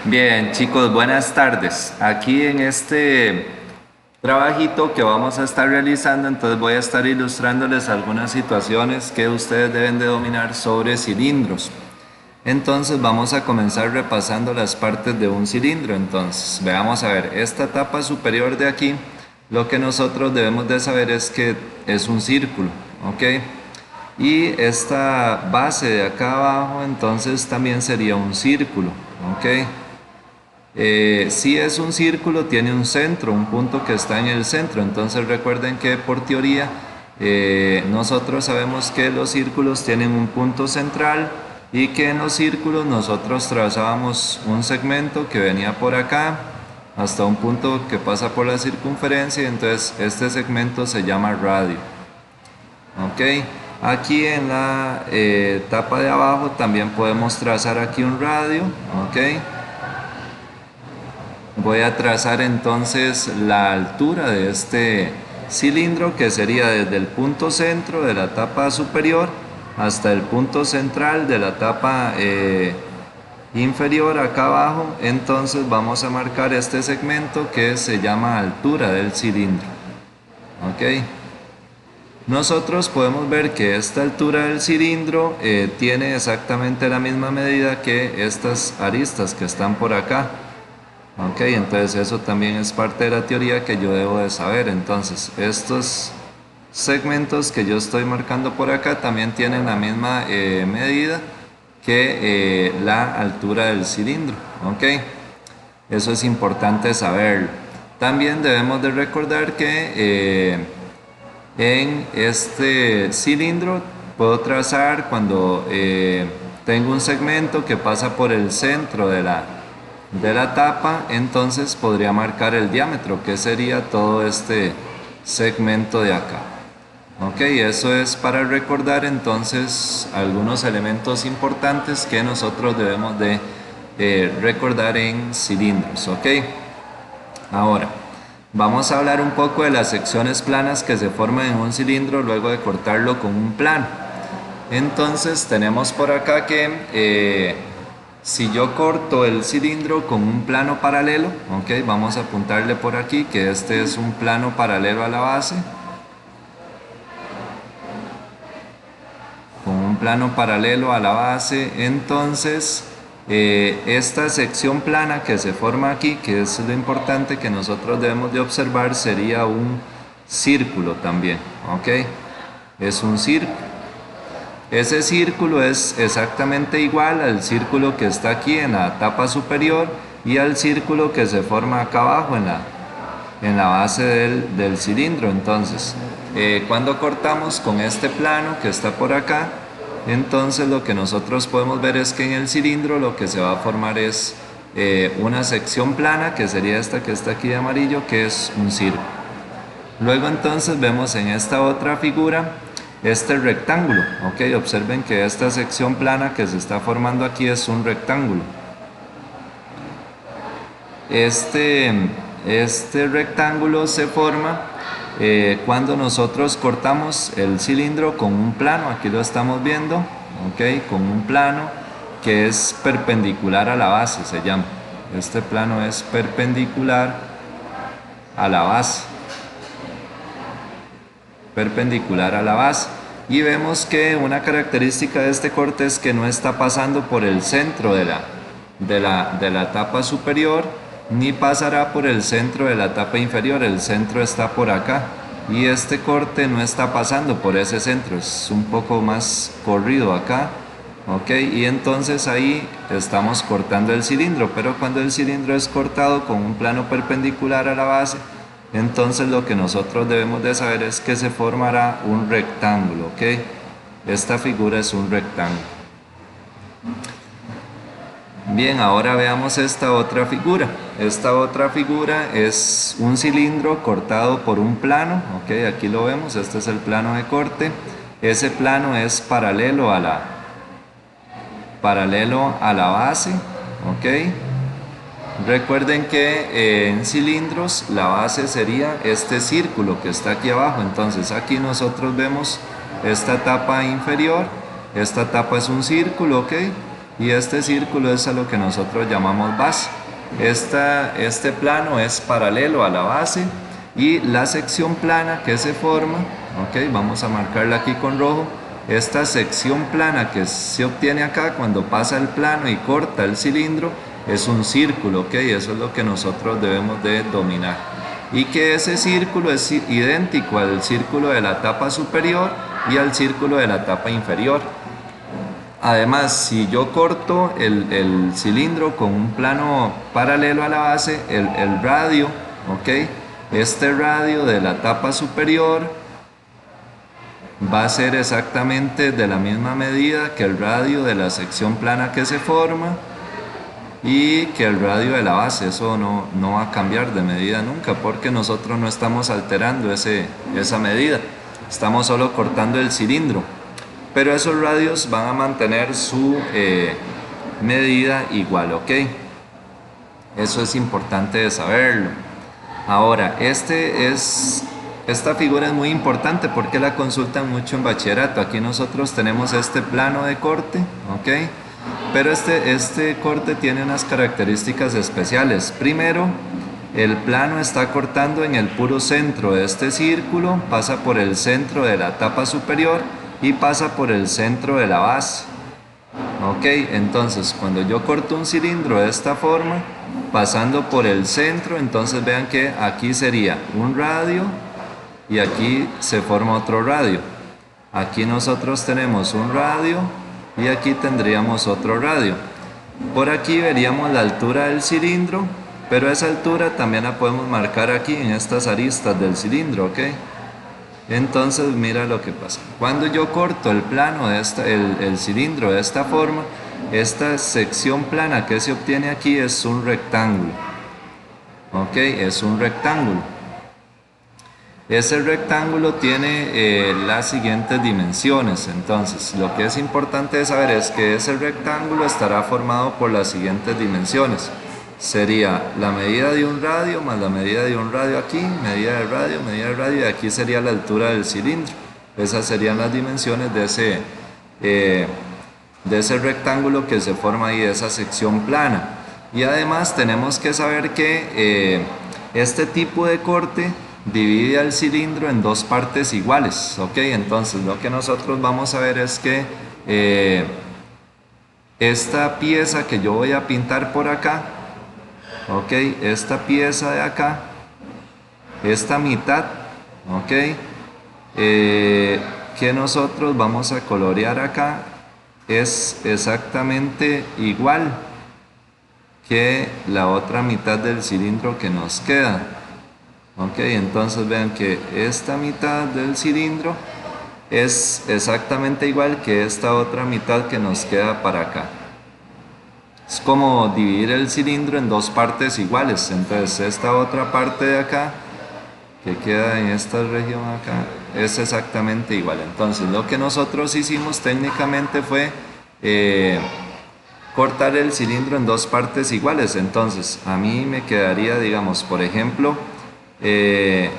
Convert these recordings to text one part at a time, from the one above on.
Bien, chicos, buenas tardes. Aquí en este trabajito que vamos a estar realizando, entonces voy a estar ilustrándoles algunas situaciones que ustedes deben de dominar sobre cilindros. Entonces vamos a comenzar repasando las partes de un cilindro. Entonces, veamos a ver, esta tapa superior de aquí, lo que nosotros debemos de saber es que es un círculo, ¿ok? Y esta base de acá abajo, entonces también sería un círculo, ¿ok? Si es un círculo, tiene un centro, un punto que está en el centro. Entonces recuerden que por teoría nosotros sabemos que los círculos tienen un punto central y que en los círculos nosotros trazábamos un segmento que venía por acá hasta un punto que pasa por la circunferencia. Entonces este segmento se llama radio. Ok, aquí en la tapa de abajo también podemos trazar aquí un radio. Ok. Voy a trazar entonces la altura de este cilindro, que sería desde el punto centro de la tapa superior hasta el punto central de la tapa inferior acá abajo. Entonces vamos a marcar este segmento que se llama altura del cilindro. Ok. Nosotros podemos ver que esta altura del cilindro tiene exactamente la misma medida que estas aristas que están por acá. Ok, entonces eso también es parte de la teoría que yo debo de saber. Entonces, estos segmentos que yo estoy marcando por acá también tienen la misma medida que la altura del cilindro. Ok, eso es importante saberlo. También debemos de recordar que en este cilindro puedo trazar cuando tengo un segmento que pasa por el centro de la tapa, entonces podría marcar el diámetro, que sería todo este segmento de acá. Ok, eso es para recordar entonces algunos elementos importantes que nosotros debemos de recordar en cilindros. Ok, ahora vamos a hablar un poco de las secciones planas que se forman en un cilindro luego de cortarlo con un plano. Entonces tenemos por acá que si yo corto el cilindro con un plano paralelo, ok, vamos a apuntarle por aquí que este es un plano paralelo a la base. Con un plano paralelo a la base, entonces esta sección plana que se forma aquí, que es lo importante que nosotros debemos de observar, sería un círculo también, ok, es un círculo. Ese círculo es exactamente igual al círculo que está aquí en la tapa superior y al círculo que se forma acá abajo en la base del cilindro. Entonces, cuando cortamos con este plano que está por acá, entonces lo que nosotros podemos ver es que en el cilindro lo que se va a formar es una sección plana, que sería esta que está aquí de amarillo, que es un círculo. Luego entonces vemos en esta otra figura este rectángulo, ok, observen que esta sección plana que se está formando aquí es un rectángulo. Este rectángulo se forma cuando nosotros cortamos el cilindro con un plano, aquí lo estamos viendo, ok, con un plano que es perpendicular a la base, se llama. Este plano es perpendicular a la base. Perpendicular a la base, y vemos que una característica de este corte es que no está pasando por el centro de la tapa superior, ni pasará por el centro de la tapa inferior. El centro está por acá y este corte no está pasando por ese centro, es un poco más corrido acá, ok, y entonces ahí estamos cortando el cilindro. Pero cuando el cilindro es cortado con un plano perpendicular a la base, entonces lo que nosotros debemos de saber es que se formará un rectángulo, ¿ok? Esta figura es un rectángulo. Bien, ahora veamos esta otra figura. Esta otra figura es un cilindro cortado por un plano, ¿ok? Aquí lo vemos, este es el plano de corte. Ese plano es paralelo a la base, ¿ok? Recuerden que en cilindros la base sería este círculo que está aquí abajo. Entonces aquí nosotros vemos esta tapa inferior, esta tapa es un círculo, ¿ok? y este círculo es a lo que nosotros llamamos base. Este plano es paralelo a la base y la sección plana que se forma, ok, vamos a marcarla aquí con rojo. Esta sección plana que se obtiene acá cuando pasa el plano y corta el cilindro es un círculo, ok, eso es lo que nosotros debemos de dominar. Y que ese círculo es idéntico al círculo de la tapa superior y al círculo de la tapa inferior. Además, si yo corto el cilindro con un plano paralelo a la base, el radio, ok, este radio de la tapa superior va a ser exactamente de la misma medida que el radio de la sección plana que se forma y que el radio de la base. Eso no va a cambiar de medida nunca, porque nosotros no estamos alterando esa medida, estamos solo cortando el cilindro, pero esos radios van a mantener su medida igual, ok. Eso es importante de saberlo. Ahora, esta figura es muy importante porque la consultan mucho en bachillerato. Aquí nosotros tenemos este plano de corte, ok, pero este corte tiene unas características especiales. Primero, el plano está cortando en el puro centro de este círculo, pasa por el centro de la tapa superior y pasa por el centro de la base. Ok, entonces cuando yo corto un cilindro de esta forma, pasando por el centro, entonces vean que aquí sería un radio y aquí se forma otro radio. Aquí nosotros tenemos un radio y aquí tendríamos otro radio. Por aquí veríamos la altura del cilindro, pero esa altura también la podemos marcar aquí en estas aristas del cilindro, ok. Entonces mira lo que pasa. Cuando yo corto el plano de el cilindro de esta forma, esta sección plana que se obtiene aquí es un rectángulo. Ok, es un rectángulo. Ese rectángulo tiene las siguientes dimensiones. Entonces, lo que es importante saber es que ese rectángulo estará formado por las siguientes dimensiones. Sería la medida de un radio más la medida de un radio aquí, medida del radio, y aquí sería la altura del cilindro. Esas serían las dimensiones de ese rectángulo que se forma ahí, de esa sección plana. Y además tenemos que saber que este tipo de corte divide al cilindro en dos partes iguales, ¿ok? Entonces lo que nosotros vamos a ver es que esta pieza que yo voy a pintar por acá, ok, esta pieza de acá, esta mitad, ok, que nosotros vamos a colorear acá, es exactamente igual que la otra mitad del cilindro que nos queda. Ok, entonces vean que esta mitad del cilindro es exactamente igual que esta otra mitad que nos queda para acá. Es como dividir el cilindro en dos partes iguales. Entonces esta otra parte de acá que queda en esta región acá es exactamente igual. Entonces lo que nosotros hicimos técnicamente fue cortar el cilindro en dos partes iguales. Entonces a mí me quedaría, digamos, por ejemplo,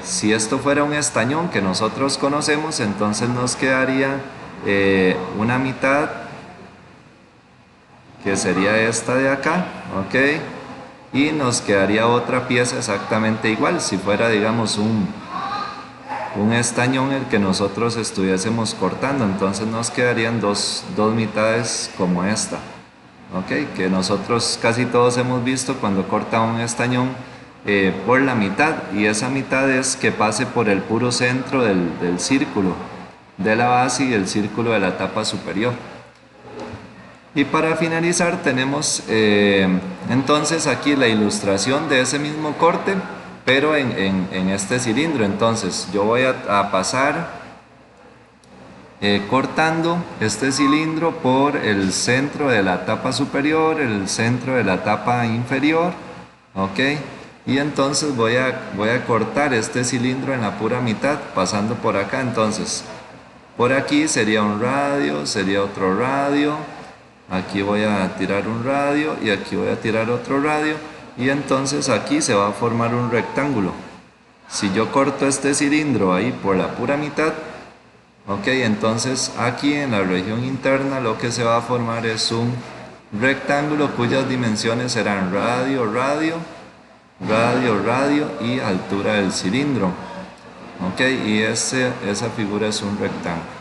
si esto fuera un estañón que nosotros conocemos, entonces nos quedaría una mitad que sería esta de acá, ok, y nos quedaría otra pieza exactamente igual si fuera, digamos, un estañón el que nosotros estuviésemos cortando. Entonces nos quedarían dos mitades como esta, ok, que nosotros casi todos hemos visto cuando corta un estañón por la mitad, y esa mitad es que pase por el puro centro del círculo de la base y el círculo de la tapa superior. Y para finalizar tenemos entonces aquí la ilustración de ese mismo corte, pero en este cilindro. Entonces yo voy a pasar cortando este cilindro por el centro de la tapa superior, el centro de la tapa inferior, ok, y entonces voy a cortar este cilindro en la pura mitad pasando por acá. Entonces por aquí sería un radio, sería otro radio, aquí voy a tirar un radio y aquí voy a tirar otro radio, y entonces aquí se va a formar un rectángulo. Si yo corto este cilindro ahí por la pura mitad, ok, entonces aquí en la región interna lo que se va a formar es un rectángulo cuyas dimensiones serán radio, radio, radio, radio y altura del cilindro. Ok, y esa figura es un rectángulo.